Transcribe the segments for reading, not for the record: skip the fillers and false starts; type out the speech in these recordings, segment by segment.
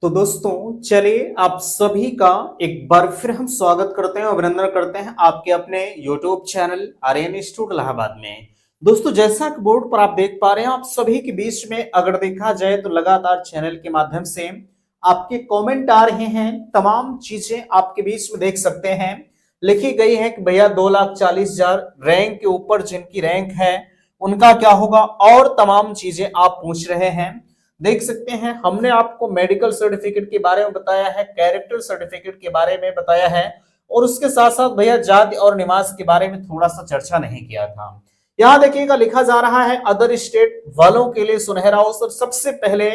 तो दोस्तों चलिए आप सभी का एक बार फिर हम स्वागत करते हैं, अभिनंदन करते हैं आपके अपने YouTube channel Aryan institute Allahabad में। दोस्तों जैसा कि बोर्ड पर आप देख पा रहे हैं, आप सभी के बीच में अगर देखा जाए तो लगातार चैनल के माध्यम से आपके कमेंट आ रहे हैं। तमाम चीजें आपके बीच में देख सकते हैं, लिखी गई है कि भैया 2,40,000 रैंक के ऊपर जिनकी रैंक है उनका क्या होगा, और तमाम चीजें आप पूछ रहे हैं। देख सकते हैं हमने आपको मेडिकल सर्टिफिकेट के बारे में बताया है, कैरेक्टर सर्टिफिकेट के बारे में बताया है, और उसके साथ साथ भैया जाति और निवास के बारे में थोड़ा सा चर्चा नहीं किया था। यहां देखिएगा लिखा जा रहा है अदर स्टेट वालों के लिए सुनहरा अवसर। सबसे पहले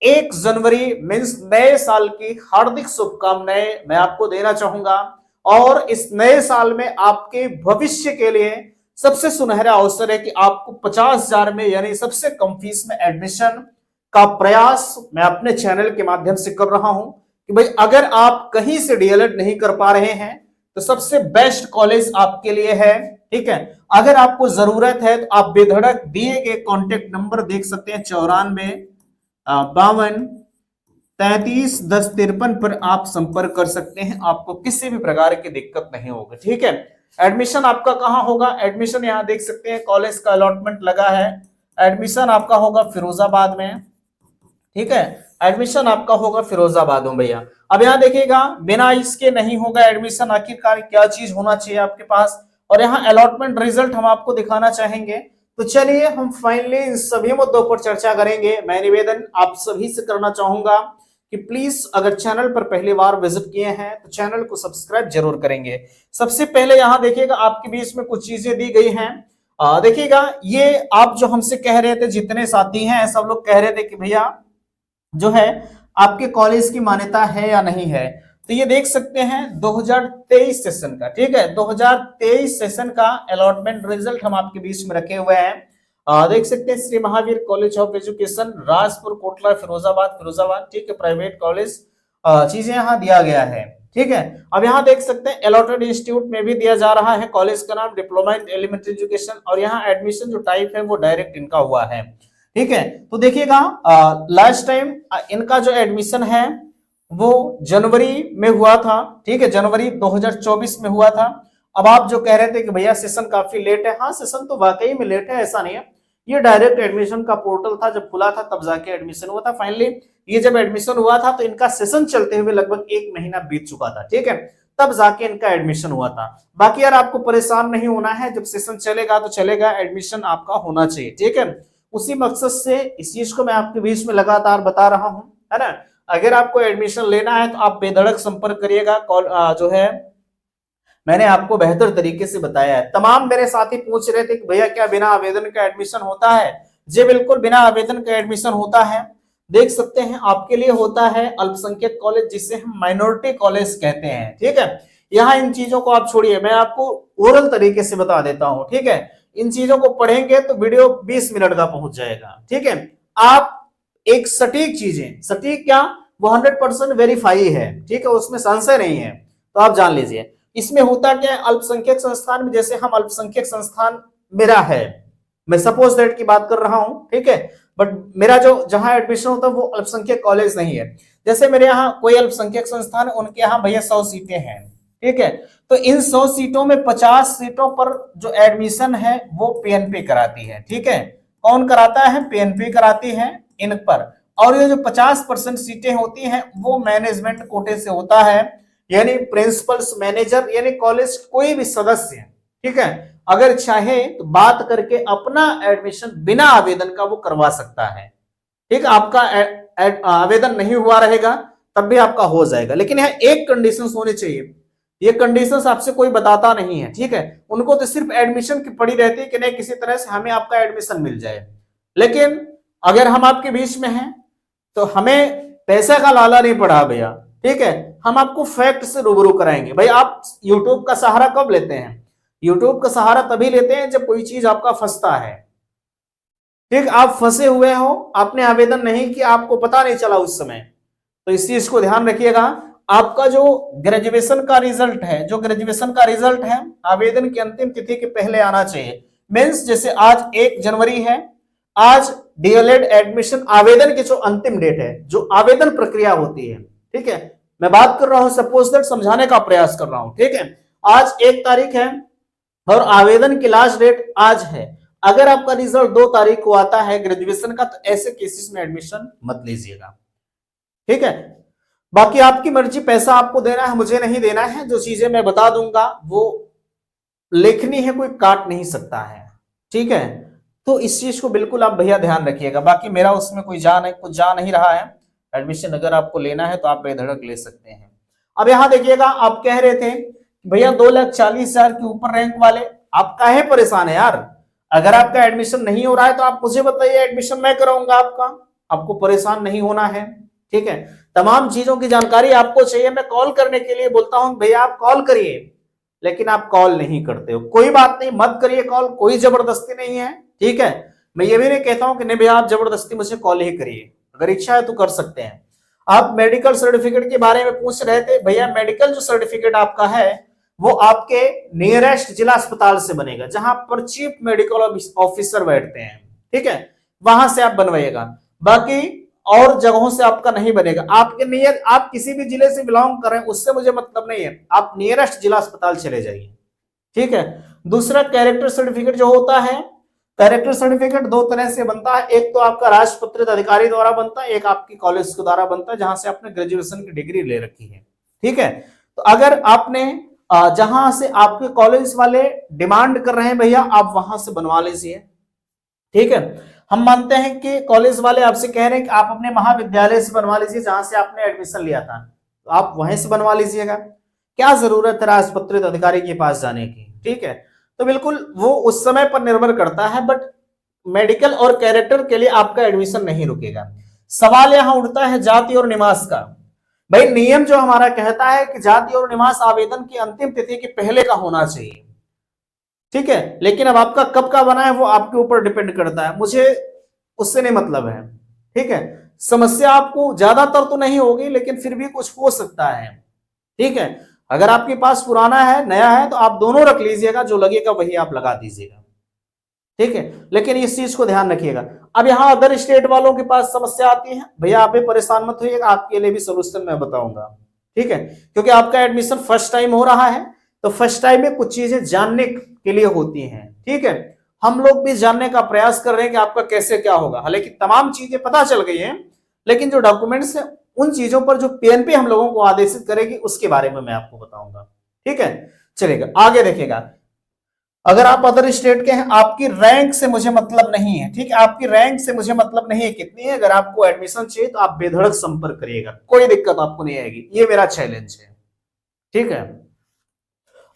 1 जनवरी मीन्स नए साल की हार्दिक शुभकामनाएं मैं आपको देना चाहूंगा, और इस नए साल में आपके भविष्य के लिए सबसे सुनहरा अवसर है कि आपको 50,000 में यानी सबसे कम फीस में एडमिशन का प्रयास मैं अपने चैनल के माध्यम से कर रहा हूं कि भाई अगर आप कहीं से डीएलएड नहीं कर पा रहे हैं तो सबसे बेस्ट कॉलेज आपके लिए है। ठीक है, अगर आपको जरूरत है तो आप बेधड़क दिए गए कॉन्टेक्ट नंबर देख सकते हैं 94 52 33 10 53 पर आप संपर्क कर सकते हैं, आपको किसी भी प्रकार की दिक्कत नहीं होगी। ठीक है, एडमिशन आपका कहां होगा? एडमिशन यहां देख सकते हैं कॉलेज का अलॉटमेंट लगा है, एडमिशन आपका होगा फिरोजाबाद में। ठीक है, एडमिशन आपका होगा फिरोजाबाद में भैया। अब यहाँ देखिएगा बिना इसके नहीं होगा एडमिशन, आखिरकार क्या चीज होना चाहिए आपके पास, और यहाँ अलॉटमेंट रिजल्ट हम आपको दिखाना चाहेंगे। तो चलिए हम फाइनली इन सभी मुद्दों पर चर्चा करेंगे। मैं निवेदन आप सभी से करना चाहूंगा कि प्लीज अगर चैनल पर पहली बार विजिट किए हैं तो चैनल को सब्सक्राइब जरूर करेंगे। सबसे पहले यहाँ देखिएगा आपके बीच में कुछ चीजें दी गई हैं। देखिएगा ये आप जो हमसे कह रहे थे, जितने साथी हैं सब लोग कह रहे थे कि भैया जो है आपके कॉलेज की मान्यता है या नहीं है, तो ये देख सकते हैं 2023 सेशन का। ठीक है, 2023 सेशन का अलॉटमेंट रिजल्ट हम आपके बीच में रखे हुए हैं। देख सकते हैं Shri Mahavir college of education Rajpur Kotla Firozabad. ठीक है, प्राइवेट कॉलेज चीजें यहाँ दिया गया है। ठीक है, अब यहाँ देख सकते हैं अलॉटेड इंस्टीट्यूट में भी दिया जा रहा है, कॉलेज का नाम डिप्लोमा इन एलिमेंट्री एजुकेशन, और यहाँ एडमिशन जो टाइप है वो डायरेक्ट इनका हुआ है। ठीक है, तो देखिएगा लास्ट टाइम इनका जो एडमिशन है वो जनवरी में हुआ था। ठीक है, जनवरी 2024 में हुआ था। अब आप जो कह रहे थे कि भैया सेशन काफी लेट है, हाँ सेशन तो वाकई में लेट है, ऐसा नहीं है। ये डायरेक्ट एडमिशन का पोर्टल था, जब खुला था तब जाके एडमिशन हुआ था। फाइनली ये जब एडमिशन हुआ था तो इनका सेशन चलते हुए लगभग 1 महीना बीत चुका था। ठीक है, तब जाके इनका एडमिशन हुआ था। बाकी यार आपको परेशान नहीं होना है, जब सेशन चलेगा तो चलेगा, एडमिशन आपका होना चाहिए। ठीक है, उसी मकसद से इस चीज को मैं आपके बीच में लगातार बता रहा हूं, है ना। अगर आपको एडमिशन लेना है तो आप बेधड़क संपर्क करिएगा। जो है मैंने आपको बेहतर तरीके से बताया है। तमाम मेरे साथी पूछ रहे थे कि भैया क्या बिना आवेदन का एडमिशन होता है? जी बिल्कुल, बिना आवेदन का एडमिशन होता है। देख सकते हैं आपके लिए होता है अल्पसंख्यक कॉलेज, जिसे हम माइनॉरिटी कॉलेज कहते हैं। ठीक है, यहाँ इन चीजों को आप छोड़िए, मैं आपको ओरल तरीके से बता देता हूँ। ठीक है, इन चीजों को पढ़ेंगे तो वीडियो 20 मिनट का पहुंच जाएगा। ठीक है, आप एक सटीक चीजें, सटीक क्या, वो 100% वेरीफाई है। ठीक है, उसमें संशय नहीं है, तो आप जान लीजिए। इसमें होता क्या है, अल्पसंख्यक संस्थान में, जैसे हम अल्पसंख्यक संस्थान मेरा है, मैं सपोज दैट की बात कर रहा हूं। ठीक है, बट मेरा जो जहां एडमिशन होता है वो अल्पसंख्यक कॉलेज नहीं है। जैसे मेरे यहाँ कोई अल्पसंख्यक संस्थान है, उनके यहाँ भैया 100 सीटें हैं। ठीक है, तो इन 100 सीटों में 50 सीटों पर जो एडमिशन है वो पीएनपी कराती है। ठीक है, कौन कराता है? पीएनपी कराती है इन पर। और ये जो 50% सीटें होती हैं वो मैनेजमेंट कोटे से होता है, यानी प्रिंसिपल्स, मैनेजर, यानी कॉलेज कोई भी सदस्य, ठीक है, अगर चाहे तो बात करके अपना एडमिशन बिना आवेदन का वो करवा सकता है। ठीक, आपका आवेदन नहीं हुआ रहेगा तब भी आपका हो जाएगा, लेकिन यहाँ एक कंडीशन होनी चाहिए। ये कंडीशंस आपसे कोई बताता नहीं है। ठीक है, उनको तो सिर्फ एडमिशन की पड़ी रहती है कि नहीं किसी तरह से हमें आपका एडमिशन मिल जाए। लेकिन अगर हम आपके बीच में हैं तो हमें पैसा का लाला नहीं पड़ा भैया। ठीक है, हम आपको फैक्ट से रूबरू कराएंगे। भाई आप यूट्यूब का सहारा कब लेते हैं? यूट्यूब का सहारा तभी लेते हैं जब कोई चीज आपका फंसता है। ठीक, आप फंसे हुए हो, आपने आवेदन नहीं किया, आपको पता नहीं चला उस समय, तो इस चीज को ध्यान रखिएगा। आपका जो ग्रेजुएशन का रिजल्ट है, आवेदन की अंतिम तिथि के पहले आना चाहिए। मीन्स जैसे आज 1 जनवरी है, आज डीएलएड एडमिशन आवेदन की जो अंतिम डेट है, जो आवेदन प्रक्रिया होती है, ठीक है, मैं बात कर रहा हूं सपोज दैट, समझाने का प्रयास कर रहा हूं, ठीक है। आज 1 तारीख है और आवेदन की लास्ट डेट आज है। अगर आपका रिजल्ट 2 तारीख को आता है ग्रेजुएशन का, तो ऐसे केसेस में एडमिशन मत लीजिएगा, ठीक है। बाकी आपकी मर्जी, पैसा आपको देना है, मुझे नहीं देना है। जो चीजें मैं बता दूंगा वो लेखनी है, कोई काट नहीं सकता है, ठीक है। तो इस चीज को बिल्कुल आप भैया ध्यान रखिएगा। बाकी मेरा उसमें कोई कुछ जा नहीं रहा है। एडमिशन अगर आपको लेना है तो आप बेधड़क ले सकते हैं। अब यहां देखिएगा, आप कह रहे थे भैया 2,40,000 के ऊपर रैंक वाले, आप काहे परेशान है यार? अगर आपका एडमिशन नहीं हो रहा है तो आप मुझे बताइए, एडमिशन मैं कराऊंगा आपका, आपको परेशान नहीं होना है, ठीक है। तमाम चीजों की जानकारी आपको चाहिए, मैं कॉल करने के लिए बोलता हूं भैया आप कॉल करिए, लेकिन आप कॉल नहीं करते हो। कोई बात नहीं, मत करिए कॉल, कोई जबरदस्ती नहीं है, ठीक है। मैं ये भी नहीं कहता हूं कि नहीं भैया आप जबरदस्ती मुझे कॉल ही करिए, अगर इच्छा है तो कर सकते हैं। आप मेडिकल सर्टिफिकेट के बारे में पूछ रहे थे, भैया मेडिकल जो सर्टिफिकेट आपका है वो आपके नियरेस्ट जिला अस्पताल से बनेगा, जहां पर चीफ मेडिकल ऑफिसर बैठते हैं, ठीक है, वहां से आप बनवाइएगा। बाकी और जगहों से आपका नहीं बनेगा। आपके नियर, आप किसी भी जिले से बिलोंग कर रहे हैं उससे मुझे मतलब नहीं है, आप नियरेस्ट जिला अस्पताल चले जाइए, ठीक है। दूसरा, कैरेक्टर सर्टिफिकेट जो होता है, कैरेक्टर सर्टिफिकेट 2 तरह से बनता है। एक तो आपका राजपत्रित अधिकारी द्वारा बनता है, एक आपकी कॉलेज के द्वारा बनता है, जहां से आपने ग्रेजुएशन की डिग्री ले रखी है, ठीक है। तो अगर आपने जहां से आपके कॉलेज वाले डिमांड कर रहे हैं भैया आप वहां से बनवा लीजिए, ठीक है। हम मानते हैं कि कॉलेज वाले आपसे कह रहे हैं कि आप अपने महाविद्यालय से बनवा लीजिए, जहां से आपने एडमिशन लिया था, तो आप वहीं से बनवा लीजिएगा, क्या जरूरत है राजपत्रित अधिकारी के पास जाने की, ठीक है। तो बिल्कुल वो उस समय पर निर्भर करता है, बट मेडिकल और कैरेक्टर के लिए आपका एडमिशन नहीं रुकेगा। सवाल यहां उठता है जाति और निवास का। भाई नियम जो हमारा कहता है कि जाति और निवास आवेदन की अंतिम तिथि के पहले का होना चाहिए, ठीक है। लेकिन अब आपका कब का बना है वो आपके ऊपर डिपेंड करता है, मुझे उससे नहीं मतलब है, ठीक है। समस्या आपको ज्यादातर तो नहीं होगी, लेकिन फिर भी कुछ हो सकता है, ठीक है। अगर आपके पास पुराना है नया है तो आप दोनों रख लीजिएगा, जो लगेगा वही आप लगा दीजिएगा, ठीक है। लेकिन इस चीज को ध्यान रखिएगा। अब यहां अदर स्टेट वालों के पास समस्या आती है, भैया आप भी परेशान मत होइएगा, आपके लिए भी सोल्यूशन मैं बताऊंगा, ठीक है। क्योंकि आपका एडमिशन फर्स्ट टाइम हो रहा है, तो फर्स्ट टाइम में कुछ चीजें जानने के लिए होती हैं, ठीक है। हम लोग भी जानने का प्रयास कर रहे हैं कि आपका कैसे क्या होगा। हालांकि तमाम चीजें पता चल गई हैं, लेकिन जो डॉक्यूमेंट्स है उन चीजों पर जो पीएनपी हम लोगों को आदेशित करेगी उसके बारे में मैं आपको बताऊंगा, ठीक है। चलेगा, आगे देखिएगा। अगर आप अदर स्टेट के हैं, आपकी रैंक से मुझे मतलब नहीं है, ठीक है। आपकी रैंक से मुझे मतलब नहीं है कितनी है, अगर आपको एडमिशन चाहिए तो आप बेधड़क संपर्क करिएगा, कोई दिक्कत आपको नहीं आएगी, ये मेरा चैलेंज है, ठीक है।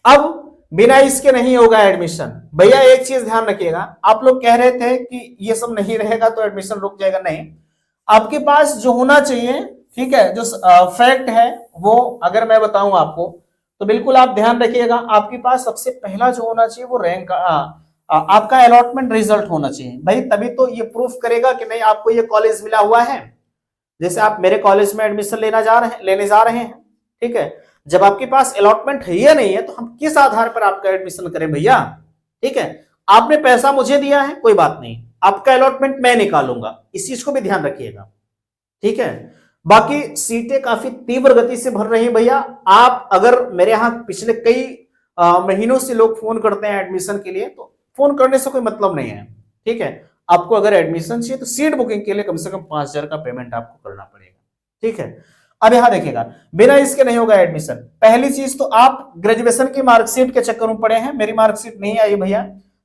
अब बिना इसके नहीं होगा एडमिशन। भैया एक चीज ध्यान रखिएगा, आप लोग कह रहे थे कि ये सब नहीं रहेगा तो एडमिशन रुक जाएगा, नहीं। आपके पास जो होना चाहिए, ठीक है, जो फैक्ट है वो अगर मैं बताऊं आपको, तो बिल्कुल आप ध्यान रखिएगा। आपके पास सबसे पहला जो होना चाहिए वो रैंक, आपका अलॉटमेंट रिजल्ट होना चाहिए भाई, तभी तो ये प्रूफ करेगा कि नहीं आपको ये कॉलेज मिला हुआ है। जैसे आप मेरे कॉलेज में एडमिशन लेने जा रहे हैं, ठीक है। जब आपके पास अलॉटमेंट है या नहीं है तो हम किस आधार पर आपका एडमिशन करें भैया, ठीक है। आपने पैसा मुझे दिया है, कोई बात नहीं, आपका अलॉटमेंट मैं निकालूंगा, इस चीज को भी ध्यान रखिएगा, ठीक है। बाकी सीटें काफी तीव्र गति से भर रही हैं भैया। आप अगर मेरे यहाँ पिछले कई महीनों से लोग फोन करते हैं एडमिशन के लिए, तो फोन करने से कोई मतलब नहीं है, ठीक है। आपको अगर एडमिशन चाहिए तो सीट बुकिंग के लिए कम से कम 5,000 का पेमेंट आपको करना पड़ेगा, ठीक है। अब यहां देखिएगा, बिना इसके नहीं होगा एडमिशन। पहली चीज तो आप ग्रेजुएशन की मार्कशीट के चक्कर में पड़े हैं, मेरी मार्कशीट नहीं आई भैया,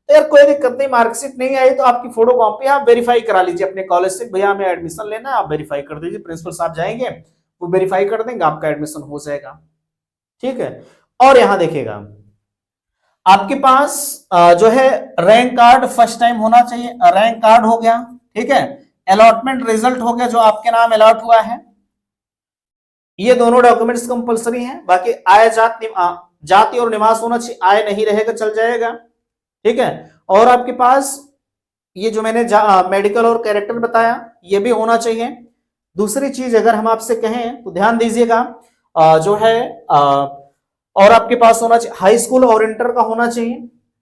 तो यार कोई दिक्कत नहीं, मार्कशीट नहीं आई तो आपकी फोटो कॉपी आप वेरीफाई करा लीजिए अपने कॉलेज से, भैया हमें एडमिशन लेना है, आप वेरीफाई कर दीजिए, प्रिंसिपल साहब जाएंगे वो वेरीफाई कर देंगे, आपका एडमिशन हो जाएगा, ठीक है। और यहां देखिएगा, आपके पास जो है रैंक कार्ड फर्स्ट टाइम होना चाहिए, रैंक कार्ड हो गया, ठीक है। अलॉटमेंट रिजल्ट हो गया जो आपके नाम अलॉट हुआ है, ये दोनों डॉक्यूमेंट्स कंपलसरी हैं। बाकी आय जाति और निवास होना चाहिए, आय नहीं रहेगा चल जाएगा, ठीक है। और आपके पास ये जो मैंने मेडिकल और कैरेक्टर बताया ये भी होना चाहिए। दूसरी चीज अगर हम आपसे कहें तो ध्यान दीजिएगा, जो है और आपके पास होना चाहिए हाई स्कूल और इंटर का होना चाहिए,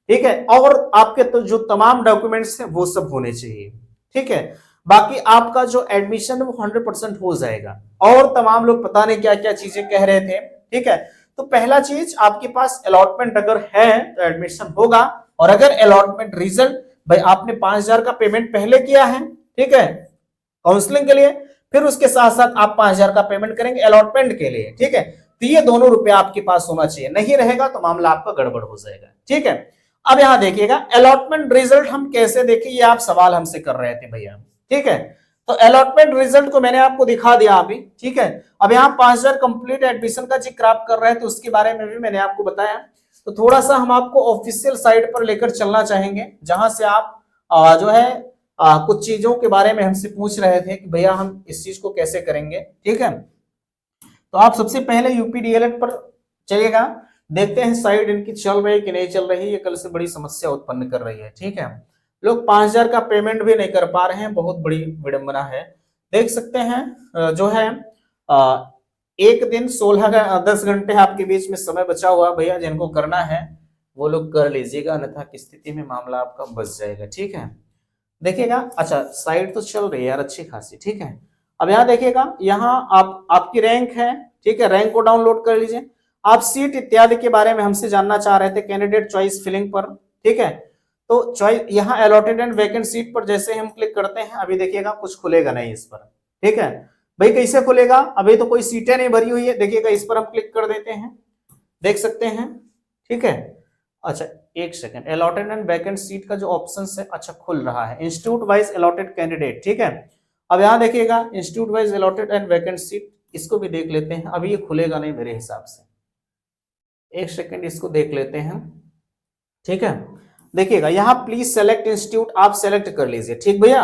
ठीक है। और आपके तो जो तमाम डॉक्यूमेंट्स हैं वो सब होने चाहिए, ठीक है। बाकी आपका जो एडमिशन वो 100% हो जाएगा। और तमाम लोग पता नहीं क्या क्या चीजें कह रहे थे, ठीक है। तो पहला चीज, आपके पास अलॉटमेंट अगर है तो एडमिशन होगा, और अगर अलॉटमेंट रिजल्ट, भाई आपने 5,000 का पेमेंट पहले किया है, ठीक है, काउंसलिंग के लिए, फिर उसके साथ साथ आप 5,000 का पेमेंट करेंगे अलॉटमेंट के लिए, ठीक है। तो ये दोनों रुपया आपके पास होना चाहिए, नहीं रहेगा तो मामला आपका गड़बड़ हो जाएगा, ठीक है। अब यहां देखिएगा अलॉटमेंट रिजल्ट हम कैसे देखें, ये आप सवाल हमसे कर रहे थे भैया, ठीक है। तो अलॉटमेंट रिजल्ट को मैंने आपको दिखा दिया अभी, ठीक है। अब यहाँ 5,000 कंप्लीट एडमिशन का जिक्र आप कर रहे हैं, तो उसके बारे में भी मैंने आपको बताया। तो थोड़ा सा हम आपको ऑफिशियल साइट पर लेकर चलना चाहेंगे, जहां से आप जो है कुछ चीजों के बारे में हमसे पूछ रहे थे कि भैया हम इस चीज को कैसे करेंगे, ठीक है। तो आप सबसे पहले यूपीडीएलएड पर चलिएगा, देखते हैं साइट इनकी चल रही है कि नहीं चल रही है, कल से बड़ी समस्या उत्पन्न कर रही है, ठीक है। लोग 5,000 का पेमेंट भी नहीं कर पा रहे हैं, बहुत बड़ी विडंबना है। देख सकते हैं जो है एक दिन 10 घंटे आपके बीच में समय बचा हुआ, भैया जिनको करना है वो लोग कर लीजिएगा, अन्यथा की स्थिति में मामला आपका बच जाएगा, ठीक है। देखिएगा, अच्छा साइट तो चल रही है यार अच्छी खासी, ठीक है। अब यहाँ देखिएगा, यहाँ आपकी रैंक है, ठीक है, रैंक को डाउनलोड कर लीजिए। आप सीट इत्यादि के बारे में हमसे जानना चाह रहे थे कैंडिडेट चॉइस फिलिंग पर, ठीक है। तो चॉइस यहाँ अलॉटेड एंड वैकेंट सीट पर जैसे हम क्लिक करते हैं, अभी देखिएगा कुछ खुलेगा नहीं इस पर, ठीक है। भाई कैसे खुलेगा, अभी तो कोई सीटें नहीं भरी हुई है, देखिएगा इस पर हम क्लिक कर देते हैं, देख सकते हैं, ठीक है। अच्छा एक second, allotted and vacant seat का जो ऑप्शन है, अच्छा खुल रहा है, इंस्टीट्यूट वाइज अलॉटेड कैंडिडेट, ठीक है। अब यहाँ देखिएगा institute wise allotted and vacant seat, इसको भी देख लेते हैं, अभी ये खुलेगा नहीं मेरे हिसाब से, एक सेकंड इसको देख लेते हैं, ठीक है। देखिएगा यहाँ प्लीज सेलेक्ट इंस्टीट्यूट, आप सेलेक्ट कर लीजिए, ठीक भैया,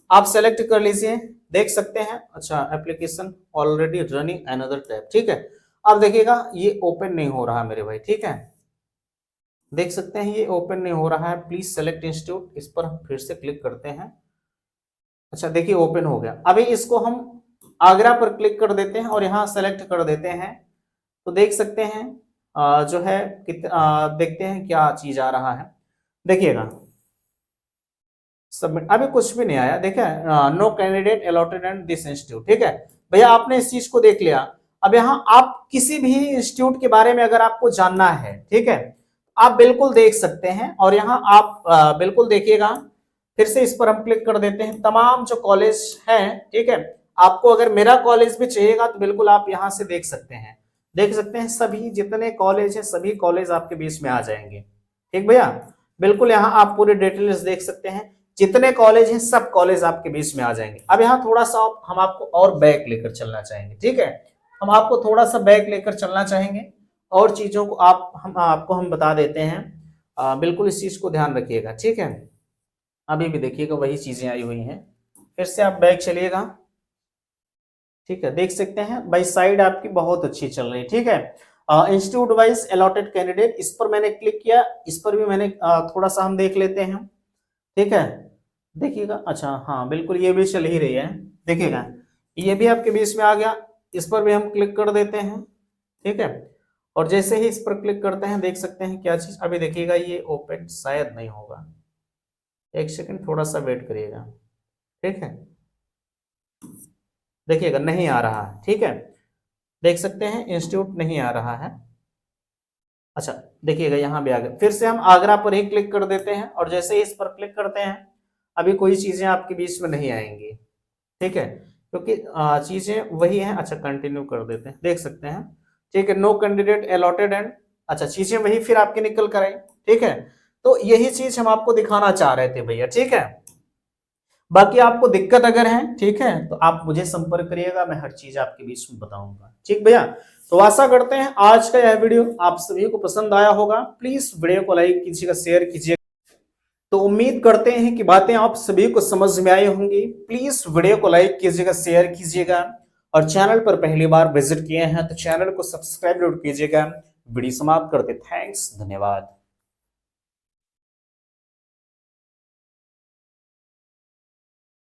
आप सेलेक्ट कर लीजिए, देख सकते हैं। अच्छा application already running another tab, ठीक है। अब देखिएगा ये ओपन नहीं हो रहा मेरे भाई, ठीक है, देख सकते हैं ये ओपन नहीं हो रहा है, प्लीज सेलेक्ट इंस्टीट्यूट, इस पर हम फिर से क्लिक करते हैं। अच्छा देखिए ओपन हो गया, अभी इसको हम आगरा पर क्लिक कर देते हैं और यहाँ सेलेक्ट कर देते हैं, तो देख सकते हैं जो है देखते हैं क्या चीज आ रहा है, देखिएगा सबमिट, अभी कुछ भी नहीं आया, देखिए no candidate allotted and this institute, ठीक है भैया, आपने इस चीज को देख लिया। अब यहाँ आप किसी भी इंस्टीट्यूट के बारे में अगर आपको जानना है, ठीक है, आप बिल्कुल देख सकते हैं, और यहाँ आप बिल्कुल देखिएगा, फिर से इस पर हम क्लिक कर देते हैं, तमाम जो कॉलेज हैं, ठीक है। आपको अगर मेरा कॉलेज भी चाहिएगा तो बिल्कुल आप यहाँ से देख सकते हैं, देख सकते हैं सभी जितने कॉलेज हैं सभी कॉलेज आपके बीच में आ जाएंगे, ठीक भैया, बिल्कुल यहाँ आप पूरे डिटेल्स देख सकते हैं, जितने कॉलेज हैं सब कॉलेज आपके बीच में आ जाएंगे। अब यहाँ थोड़ा सा हम आपको और बैक लेकर चलना चाहेंगे, ठीक है, हम आपको थोड़ा सा बैक लेकर चलना चाहेंगे, और चीजों को आपको हम बता देते हैं, बिल्कुल इस चीज को ध्यान रखिएगा, ठीक है। अभी भी देखिएगा वही चीजें आई हुई हैं, फिर से आप बैक चलिएगा, ठीक है, देख सकते हैं भाई साइड आपकी बहुत अच्छी चल रही है, ठीक है। इंस्टीट्यूट वाइज अलॉटेड कैंडिडेट, इस पर मैंने क्लिक किया, इस पर भी मैंने थोड़ा सा हम देख लेते हैं, ठीक है, देखिएगा, अच्छा हाँ बिल्कुल ये भी चल ही रही है, देखिएगा ये भी आपके बीच में आ गया, इस पर भी हम क्लिक कर देते हैं, ठीक है। और जैसे ही इस पर क्लिक करते हैं देख सकते हैं क्या चीज, अभी देखिएगा ये ओपन शायद नहीं होगा, एक सेकंड थोड़ा सा वेट करिएगा, ठीक है, देखिएगा नहीं आ रहा है, ठीक है, देख सकते हैं इंस्टीट्यूट नहीं आ रहा है। अच्छा देखिएगा यहाँ भी आ गया, फिर से हम आगरा पर ही क्लिक कर देते हैं, और जैसे ही इस पर क्लिक करते हैं अभी कोई चीजें आपके बीच में नहीं आएंगी, ठीक है, क्योंकि चीजें वही हैं। अच्छा कंटिन्यू कर देते हैं, देख सकते हैं, ठीक है, नो कैंडिडेट अलॉटेड एंड, अच्छा चीजें वही फिर आपके निकल कर आई, ठीक है। तो यही चीज हम आपको दिखाना चाह रहे थे भैया, ठीक है। बाकी आपको दिक्कत अगर है, ठीक है, तो आप मुझे संपर्क करिएगा, मैं हर चीज आपके बीच में बताऊंगा, ठीक भैया। तो आशा करते हैं आज का यह वीडियो आप सभी को पसंद आया होगा, प्लीज वीडियो को लाइक कीजिएगा, शेयर कीजिएगा। तो उम्मीद करते हैं कि बातें आप सभी को समझ में आई होंगी, प्लीज वीडियो को लाइक कीजिएगा, शेयर कीजिएगा, और चैनल पर पहली बार विजिट किए हैं तो चैनल को सब्सक्राइब जरूर कीजिएगा। वीडियो समाप्त करते, थैंक्स, धन्यवाद।